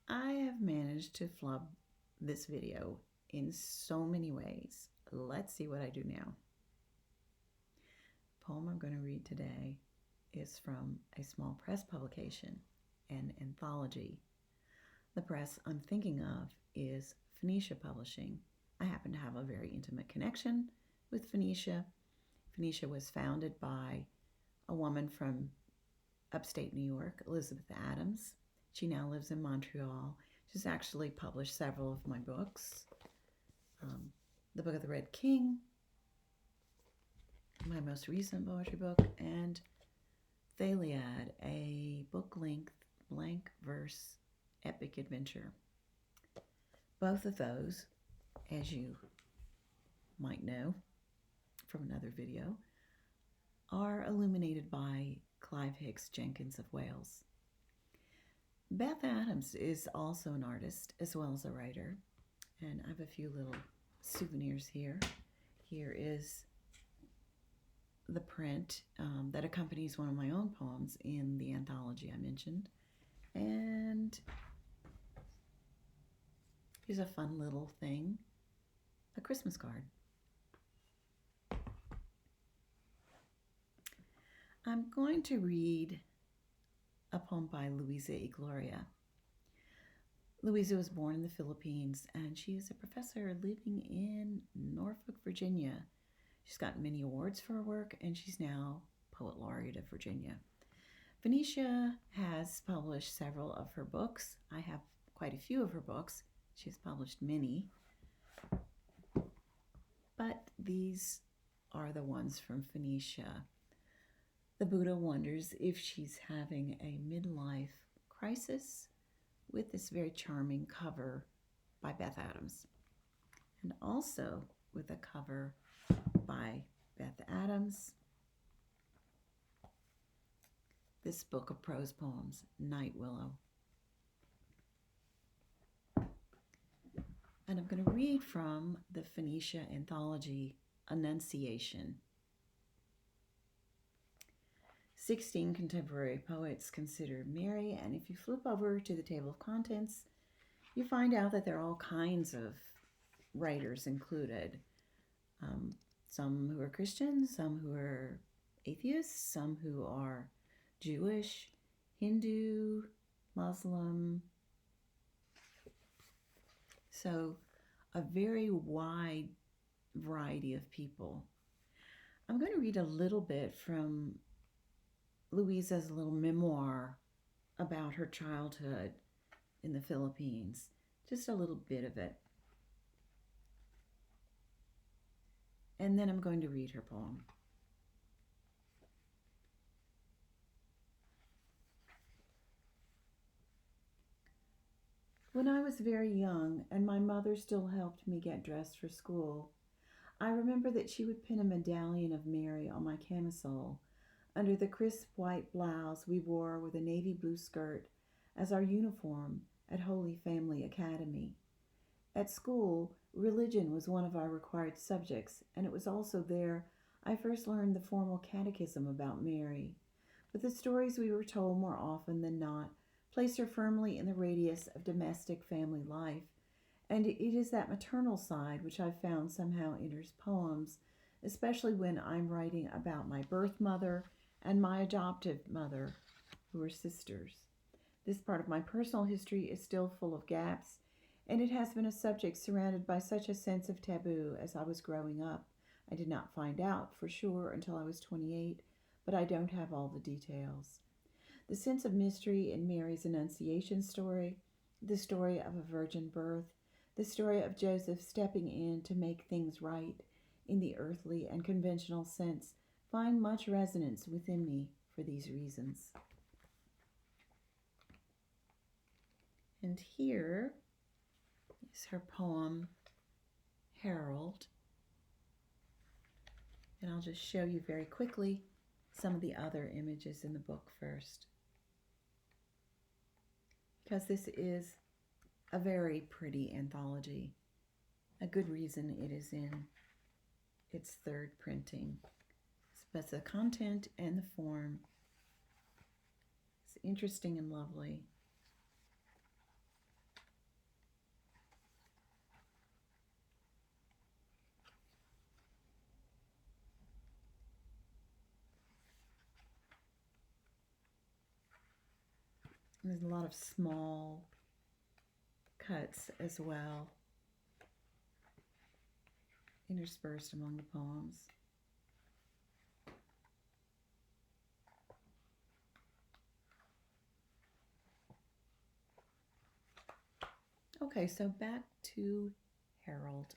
I have managed to flub this video in so many ways. Let's see what I do now. The poem I'm going to read today is from a small press publication, an anthology. The press I'm thinking of is Phoenicia Publishing. I happen to have a very intimate connection with Phoenicia. Phoenicia was founded by a woman from upstate New York, Elizabeth Adams. She now lives in Montreal. She's actually published several of my books. The Book of the Red King, my most recent poetry book, and Thaliad, a book-length blank verse epic adventure. Both of those, as you might know from another video, are illuminated by Clive Hicks Jenkins of Wales. Beth Adams is also an artist as well as a writer, and I have a few little souvenirs here. Here is the print that accompanies one of my own poems in the anthology I mentioned, and here's a fun little thing, a Christmas card. I'm going to read a poem by Luisa Igloria. Luisa was born in the Philippines, and she is a professor living in Norfolk, Virginia. She's gotten many awards for her work, and she's now Poet Laureate of Virginia. Phoenicia has published several of her books. I have quite a few of her books. She's published many, but these are the ones from Phoenicia. The Buddha wonders if she's having a midlife crisis, with this very charming cover by Beth Adams, and also with a cover by Beth Adams, this book of prose poems, Night Willow. And I'm going to read from the Phoenicia anthology, Annunciation. 16 contemporary poets consider Mary, and if you flip over to the table of contents, you find out that there are all kinds of writers included. Some who are Christians, some who are atheists, some who are Jewish, Hindu, Muslim. So a very wide variety of people. I'm going to read a little bit from Luisa's little memoir about her childhood in the Philippines. Just a little bit of it. And then I'm going to read her poem. When I was very young and my mother still helped me get dressed for school, I remember that she would pin a medallion of Mary on my camisole under the crisp white blouse we wore with a navy blue skirt as our uniform at Holy Family Academy. At school, religion was one of our required subjects, and it was also there I first learned the formal catechism about Mary. But the stories we were told more often than not placed her firmly in the radius of domestic family life, and it is that maternal side which I've found somehow enters poems, especially when I'm writing about my birth mother and my adoptive mother, who are sisters. This part of my personal history is still full of gaps, and it has been a subject surrounded by such a sense of taboo as I was growing up. I did not find out for sure until I was 28, but I don't have all the details. The sense of mystery in Mary's Annunciation story, the story of a virgin birth, the story of Joseph stepping in to make things right in the earthly and conventional sense, find much resonance within me for these reasons. And here is her poem, Herald. And I'll just show you very quickly some of the other images in the book first, because this is a very pretty anthology. A good reason it is in its third printing. But the content and the form is interesting and lovely. There's a lot of small cuts as well, interspersed among the poems. Okay, so back to Herald.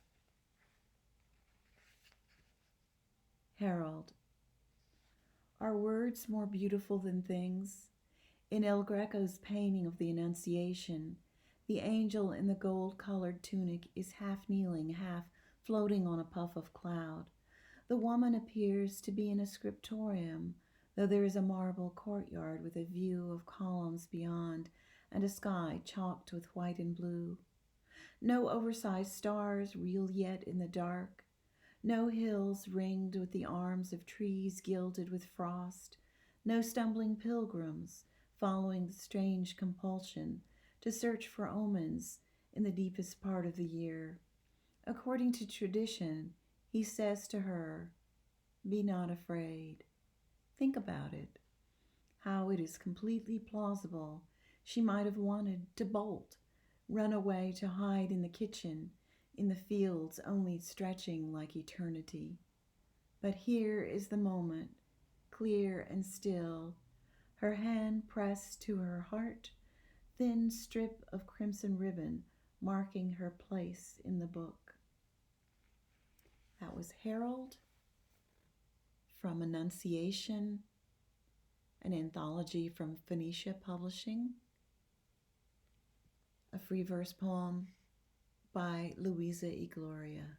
Herald. Are words more beautiful than things? In El Greco's painting of the Annunciation, the angel in the gold-colored tunic is half kneeling, half floating on a puff of cloud. The woman appears to be in a scriptorium, though there is a marble courtyard with a view of columns beyond and a sky chalked with white and blue. No oversized stars reel yet in the dark. No hills ringed with the arms of trees gilded with frost. No stumbling pilgrims following the strange compulsion to search for omens in the deepest part of the year. According to tradition, he says to her, "Be not afraid." Think about it. How it is completely plausible she might have wanted to bolt, run away to hide in the kitchen, in the fields only stretching like eternity. But here is the moment, clear and still, her hand pressed to her heart, thin strip of crimson ribbon marking her place in the book. That was Herald from Annunciation, an anthology from Phoenicia Publishing, a free verse poem by Luisa Igloria.